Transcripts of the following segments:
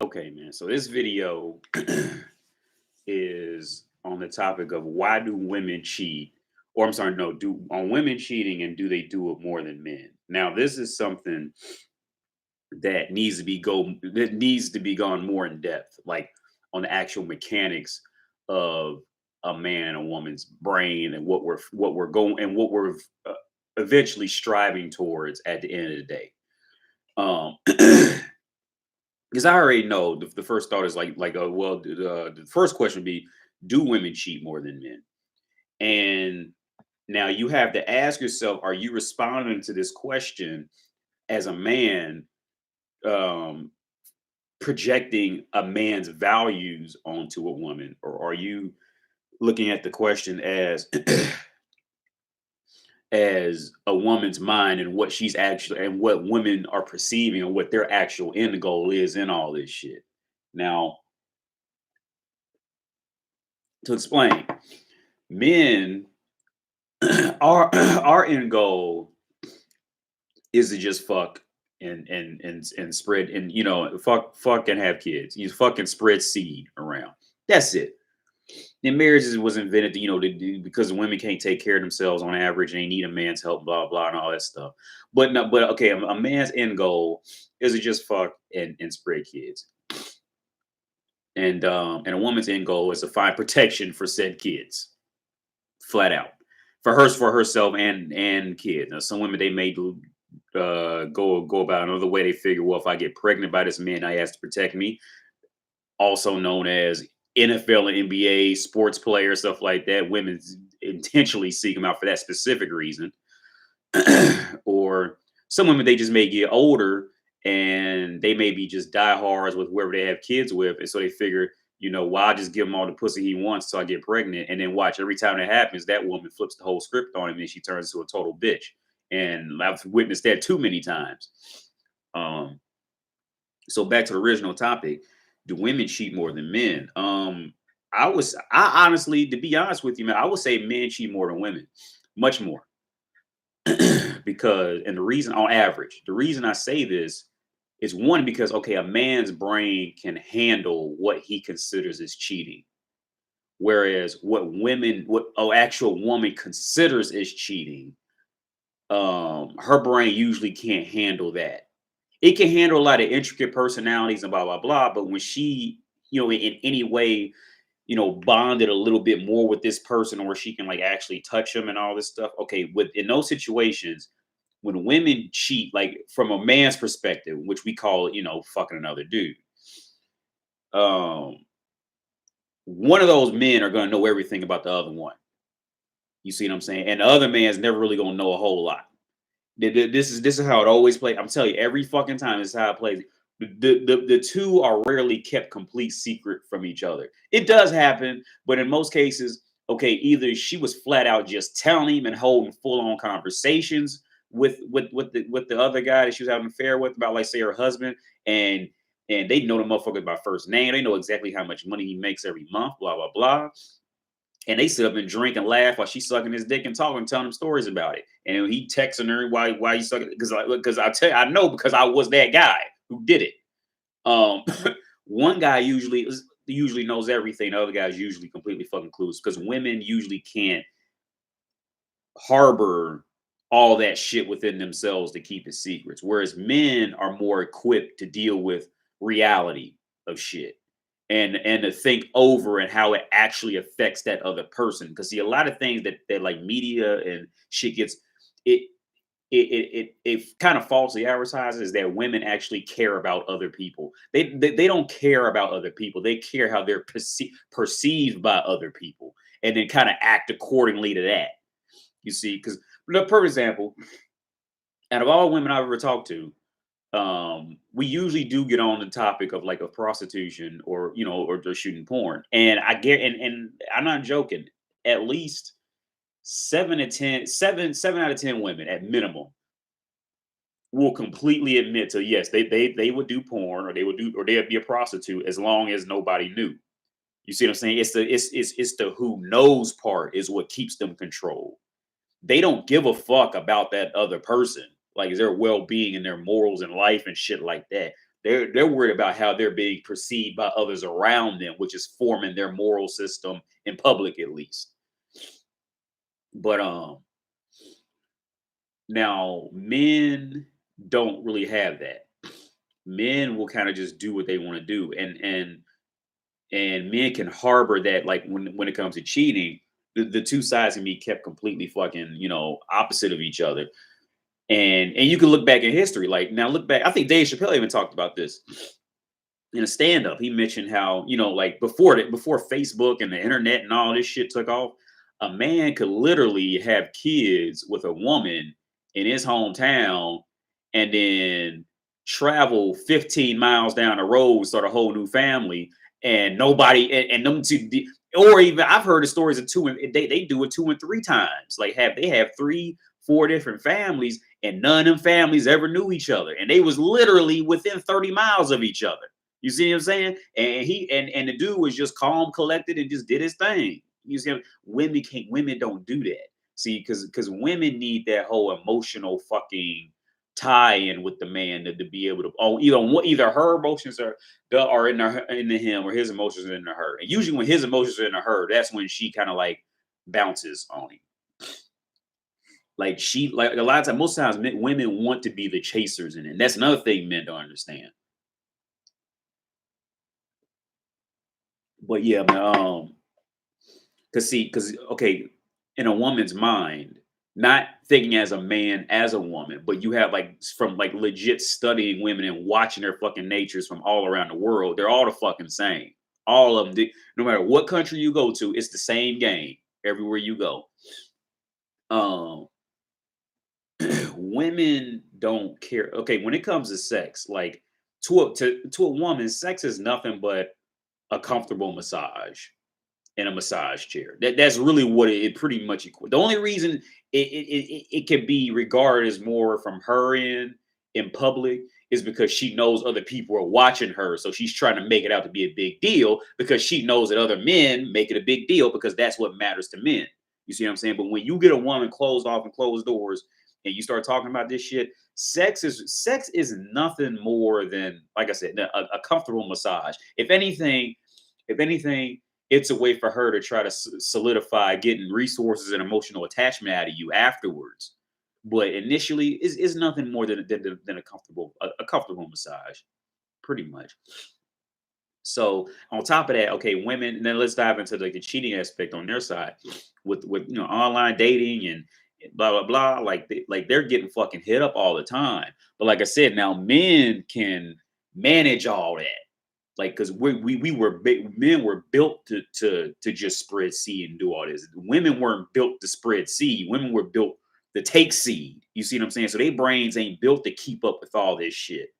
Okay, man. So this video is on the topic of why do women cheat? Or I'm sorry, no, do on women cheating and do they do it more than men? Now, this is something that needs to be gone more in depth, like on the actual mechanics of a man and a woman's brain and what we're going and what we're uh, eventually striving towards at the end of the day. Um, because I already know the first thought is the first question would be, do women cheat more than men? And now you have to ask yourself, are you responding to this question as a man, um, projecting a man's values onto a woman, or are you looking at the question as as a woman's mind and what she's actually and what women are perceiving and what their actual end goal is in all this shit? Now, to explain, men our end goal is to just fuck and spread and fuck and have kids. You fucking spread seed around. That's it. And marriages was invented because women can't take care of themselves on average and they need a man's help, blah blah, and all that stuff. But no, but okay, a man's end goal is to just fuck and spread kids. And a woman's end goal is to find protection for said kids, flat out, for herself and kids. Now, some women, they may go about another way. They figure, well, if I get pregnant by this man, I has to protect me. Also known as NFL and NBA sports players, stuff like that. Women intentionally seek them out for that specific reason. Or some women, they just may get older and they may be just diehards with whoever they have kids with, and so they figure, well, I'll just give him all the pussy he wants till I get pregnant, and then watch every time that happens, that woman flips the whole script on him and she turns into a total bitch. And I've witnessed that too many times. Um, so back to the original topic: do women cheat more than men? I honestly, to be honest with you, man, I would say men cheat more than women, much more. Because, and the reason, on average, the reason I say this is, one, because okay, a man's brain can handle what he considers as cheating, whereas what an actual woman considers as cheating, her brain usually can't handle that. It can handle a lot of intricate personalities and blah blah blah, but when she, in any way, bonded a little bit more with this person, or she can like actually touch them and all this stuff. Okay, with in those situations, when women cheat, like from a man's perspective, which we call, fucking another dude, um, one of those men are gonna know everything about the other one. You see what I'm saying? And the other man's never really gonna know a whole lot. This is how it always plays. I'm telling you, every fucking time this is how it plays. The two are rarely kept complete secret from each other. It does happen, but in most cases, okay, either she was flat out just telling him and holding full on conversations with the other guy that she was having an affair with, about, like, say, her husband, and they know the motherfucker by first name. They know exactly how much money he makes every month, blah blah blah. And they sit up and drink and laugh while she's sucking his dick and talking, telling him stories about it. And he texting her, why you sucking? Because I tell you, I know, because I was that guy who did it. Um, one guy usually knows everything. The other guy's usually completely fucking clueless, because women usually can't harbor all that shit within themselves to keep it secrets, whereas men are more equipped to deal with reality of shit, and to think over and how it actually affects that other person. Because, see, a lot of things that like media and shit gets, it it kind of falsely advertises that women actually care about other people. They don't care about other people. They care how they're perceived by other people, and then kind of act accordingly to that. You see, because, for example, out of all women I've ever talked to, we usually do get on the topic of, like, of prostitution, or or shooting porn. And I get, and I'm not joking, at least 7 out of 10 women at minimum will completely admit to, yes, they would do porn, or they'd be a prostitute, as long as nobody knew. You see what I'm saying? It's the who knows part is what keeps them controlled. They don't give a fuck about that other person, like their well-being and their morals and life and shit like that. They're worried about how they're being perceived by others around them, which is forming their moral system in public at least. But now men don't really have that. Men will kind of just do what they want to do, and men can harbor that. Like when it comes to cheating, the two sides can be kept completely fucking opposite of each other. And you can look back in history. Like now, look back. I think Dave Chappelle even talked about this in a stand up. He mentioned how like before Facebook and the internet and all this shit took off, a man could literally have kids with a woman in his hometown, and then travel 15 miles down the road, start a whole new family, and nobody and them two. Or even I've heard of stories of two, and they do it 2 and 3 times. Like they have 3, 4 different families, and none of them families ever knew each other, and they was literally within 30 miles of each other. You see what I'm saying? And and the dude was just calm, collected, and just did his thing. You see, women don't do that. See, because women need that whole emotional fucking tie-in with the man to be able to either her emotions are into him, or his emotions are into her. And usually when his emotions are into her, that's when she kind of like bounces on him. Like like a lot of times, most times women want to be the chasers in it. And that's another thing men don't understand. But yeah, man, because okay, in a woman's mind, not thinking as a man, as a woman, but you have like from like legit studying women and watching their fucking natures from all around the world, they're all the fucking same. All of them, no matter what country you go to, it's the same game everywhere you go. Um, Women don't care. Okay, when it comes to sex, like to a woman, sex is nothing but a comfortable massage in a massage chair. That's really what it pretty much equates. The only reason it can be regarded as more from her in public is because she knows other people are watching her, so she's trying to make it out to be a big deal because she knows that other men make it a big deal because that's what matters to men. You see what I'm saying? But when you get a woman closed off and closed doors, and you start talking about this shit, sex is nothing more than, like I said, a comfortable massage. If anything, it's a way for her to try to solidify getting resources and emotional attachment out of you afterwards. But initially, is nothing more than a comfortable massage, pretty much. So on top of that, okay, women. And then let's dive into like the cheating aspect on their side with online dating and blah blah blah. Like they're getting fucking hit up all the time. But like I said, now men can manage all that. Like because men were built to just spread seed and do all this. Women weren't built to spread seed. Women were built to take seed. You see what I'm saying? So their brains ain't built to keep up with all this shit.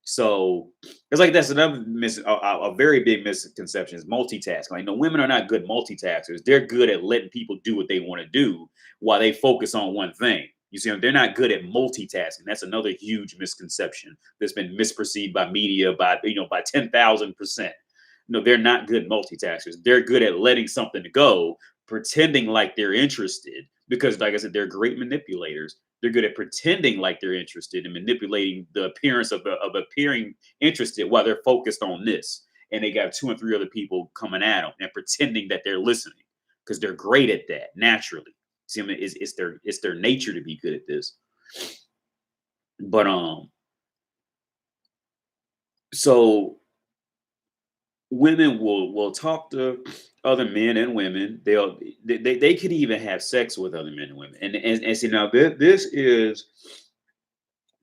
So it's like that's another a very big misconception is multitasking. Like, no, women are not good multitaskers. They're good at letting people do what they want to do while they focus on one thing. You see, they're not good at multitasking. That's another huge misconception that's been misperceived by media by 10,000%. No, they're not good multitaskers. They're good at letting something go, pretending like they're interested, because, like I said, they're great manipulators. They're good at pretending like they're interested and manipulating the appearance of appearing interested while they're focused on this. And they got 2 and 3 other people coming at them and pretending that they're listening because they're great at that naturally. See, I mean, it's their nature to be good at this. But so women will talk to other men and women. They could even have sex with other men and women. And see, now this is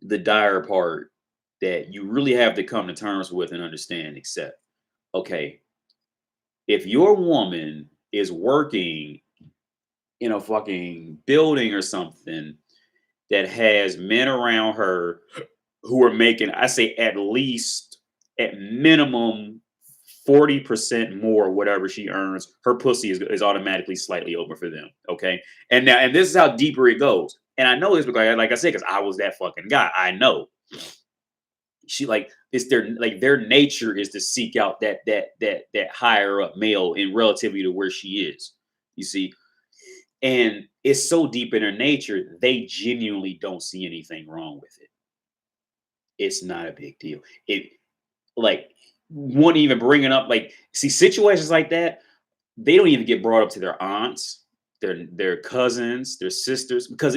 the dire part that you really have to come to terms with and understand. Except, okay, if your woman is working in a fucking building or something that has men around her who are making, I say at least at minimum 40% more whatever she earns, her pussy is automatically slightly over for them. Okay. And this is how deeper it goes. And I know this because, like I said, because I was that fucking guy. I know. She like it's their nature is to seek out that higher up male in relativity to where she is. You see, and it's so deep in her nature, they genuinely don't see anything wrong with it. It's not a big deal. It like won't even bring it up. Like, see, situations like that, they don't even get brought up to their aunts, their cousins, their sisters, because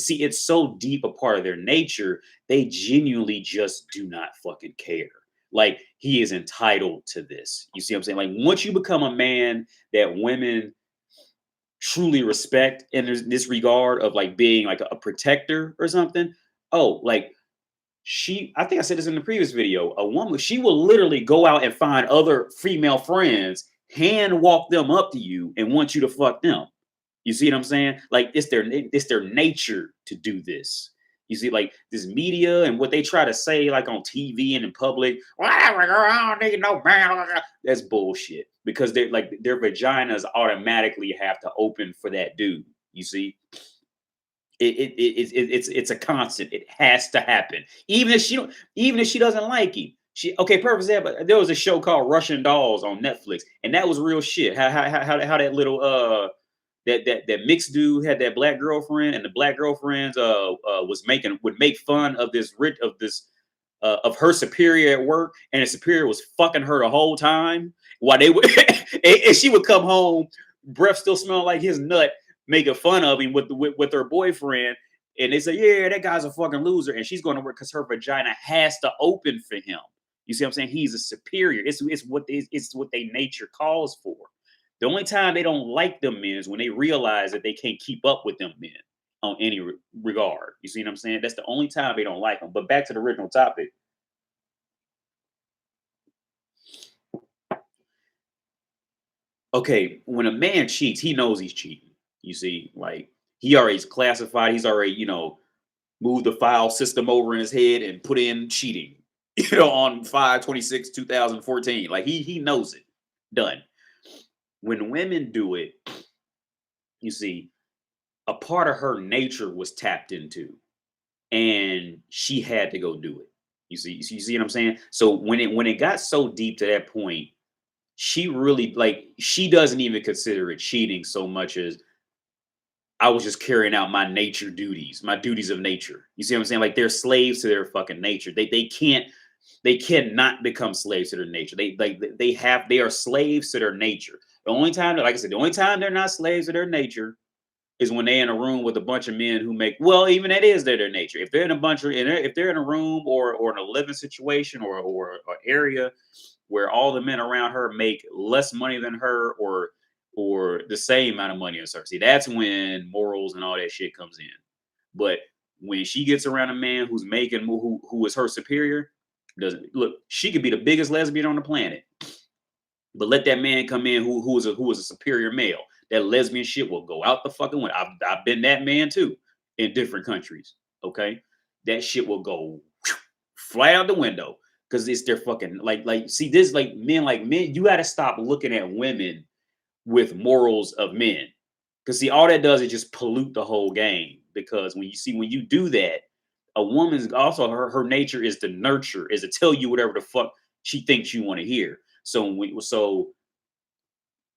see, it's so deep a part of their nature, they genuinely just do not fucking care. Like, he is entitled to this. You see what I'm saying? Like, once you become a man that women truly respect in this regard of like being like a protector or something. Oh, like I think I said this in the previous video. A woman, she will literally go out and find other female friends, hand walk them up to you, and want you to fuck them. You see what I'm saying? Like, it's their nature to do this. You see, like this media and what they try to say, like on TV and in public, whatever, girl, I don't need no man. That's bullshit. Because they like their vaginas automatically have to open for that dude. You see, it's a constant. It has to happen. Even if she doesn't like him. Okay, perfect example. There was a show called Russian Dolls on Netflix, and that was real shit. How that little that mixed dude had that black girlfriend, and the black girlfriend would make fun of of her superior at work, and the superior was fucking her the whole time while they would and she would come home, breath still smelling like his nut, making fun of him with her boyfriend. And they say, yeah, that guy's a fucking loser, and she's going to work because her vagina has to open for him. You see what I'm saying? He's a superior. It's what they nature calls for. The only time they don't like them men is when they realize that they can't keep up with them men on any regard. You see what I'm saying? That's the only time they don't like them. But back to the original topic. Okay, when a man cheats, he knows he's cheating. You see, like he already's classified. He's already, moved the file system over in his head and put in cheating. On 5/26/2014. Like he knows it. Done. When women do it, you see, a part of her nature was tapped into, and she had to go do it. You see what I'm saying? So when it got so deep to that point, she really like she doesn't even consider it cheating so much as I was just carrying out my nature duties, my duties of nature. You see what I'm saying? Like they're slaves to their fucking nature. They cannot become slaves to their nature. They are slaves to their nature. The only time, like I said, the only time they're not slaves to their nature is when they're in a room with a bunch of men who make, well, even that is their nature. If they're in a bunch of if they're in a room or in a living situation or an area where all the men around her make less money than her or the same amount of money as her. See, that's when morals and all that shit comes in. But when she gets around a man who's making who is her superior, doesn't look, she could be the biggest lesbian on the planet. But let that man come in who is a superior male. That lesbian shit will go out the fucking window. I've been that man too in different countries. Okay, that shit will go fly out the window because it's their fucking see this like men. You got to stop looking at women with morals of men because see all that does is just pollute the whole game. Because when you do that, a woman's also her nature is to nurture, is to tell you whatever the fuck she thinks you want to hear. So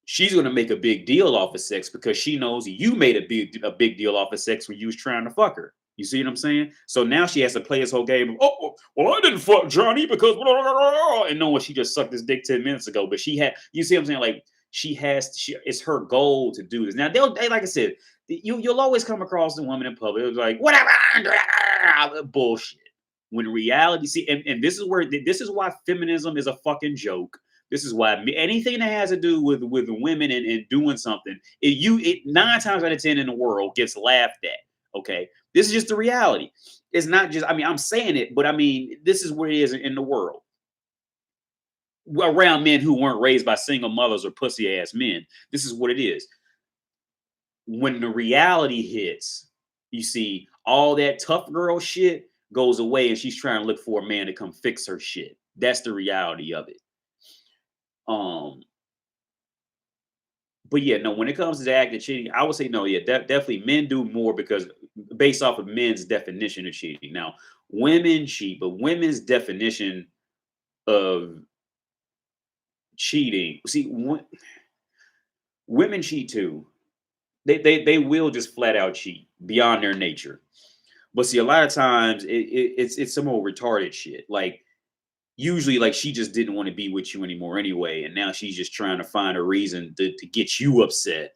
she's gonna make a big deal off of sex because she knows you made a big deal off of sex when you was trying to fuck her. You see what I'm saying? So now she has to play this whole game of, oh, well, I didn't fuck Johnny because blah, blah, blah, and knowing she just sucked his dick 10 minutes ago. But you see what I'm saying? Like it's her goal to do this. Now like I said, you'll always come across the woman in public. It was like, whatever, bullshit. When in reality, see, and this is why feminism is a fucking joke. This is why anything that has to do with women and doing something, it 9 times out of 10 in the world gets laughed at. Okay, this is just the reality. It's not just. I mean, I'm saying it, but I mean, this is where it is in the world around men who weren't raised by single mothers or pussy ass men. This is what it is. When the reality hits, you see all that tough girl shit goes away, and she's trying to look for a man to come fix her shit. That's the reality of it. But yeah, no, when it comes to the act of cheating, I would say no, yeah, definitely men do more because based off of men's definition of cheating. Now, women cheat, but women's definition of cheating, see, women cheat too. They will just flat out cheat beyond their nature. But see, a lot of times it's some more retarded shit. Like usually, like she just didn't want to be with you anymore anyway, and now she's just trying to find a reason to get you upset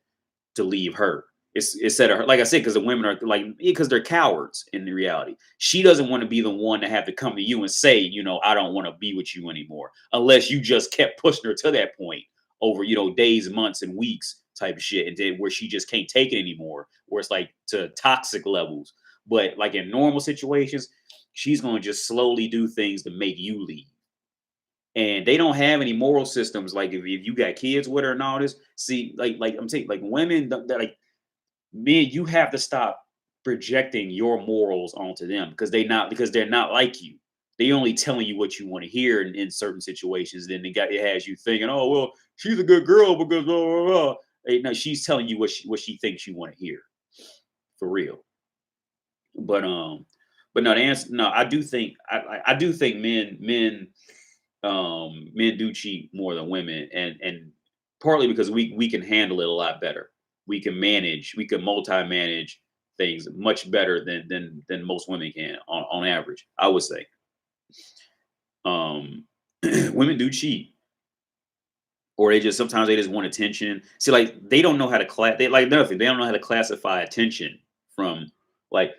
to leave her. It's said her, like I said, because the women are like because they're cowards in the reality. She doesn't want to be the one to have to come to you and say, I don't want to be with you anymore, unless you just kept pushing her to that point over, days, months, and weeks type of shit, and then where she just can't take it anymore, where it's like to toxic levels. But like in normal situations, she's gonna just slowly do things to make you leave. And they don't have any moral systems. Like if you got kids with her and all this, see, like I'm saying, like women, like men, you have to stop projecting your morals onto them because they're not like you. They only telling you what you want to hear in certain situations. Then it has you thinking, oh well, she's a good girl because blah, blah, blah. Hey, no, she's telling you what she thinks you want to hear for real. But no, the answer, no, I do think men do cheat more than women, and partly because we can handle it a lot better. We can multi-manage things much better than most women can on average, I would say. um Women do cheat, or sometimes they just want attention. See, like they don't know how to they like nothing, they don't know how to classify attention from, like,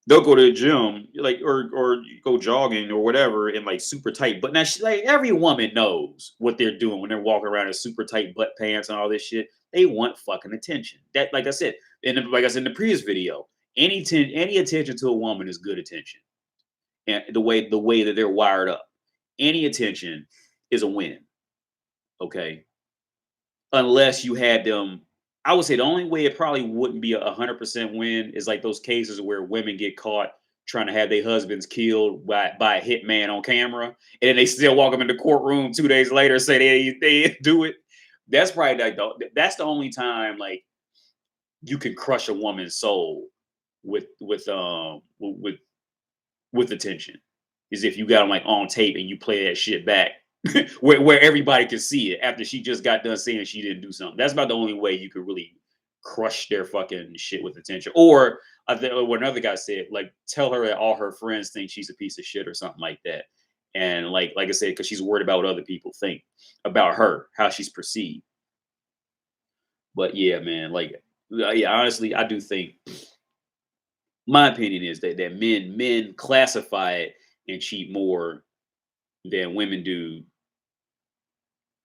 they'll go to the gym, like, or go jogging or whatever in like super tight. But now, like every woman knows what they're doing when they're walking around in super tight butt pants and all this shit. They want fucking attention. That, like I said, like I said in the previous video, any attention to a woman is good attention, and the way that they're wired up, any attention is a win. Okay, unless you had them. I would say the only way it probably wouldn't be 100% win is like those cases where women get caught trying to have their husbands killed by a hitman on camera, and then they still walk them in the courtroom 2 days later and say they didn't do it. That's probably like that's the only time like you can crush a woman's soul with attention, is if you got them like on tape and you play that shit back where everybody can see it after she just got done saying she didn't do something. That's about the only way you could really crush their fucking shit with attention. Or I think what another guy said, like tell her that all her friends think she's a piece of shit or something like that. And like I said, because she's worried about what other people think about her, how she's perceived. But yeah, man, like yeah, honestly, I do think my opinion is that men classify it and cheat more than women do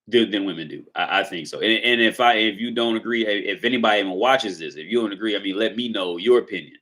than women do. I think so. And if you don't agree, if anybody even watches this, if you don't agree, I mean, let me know your opinion.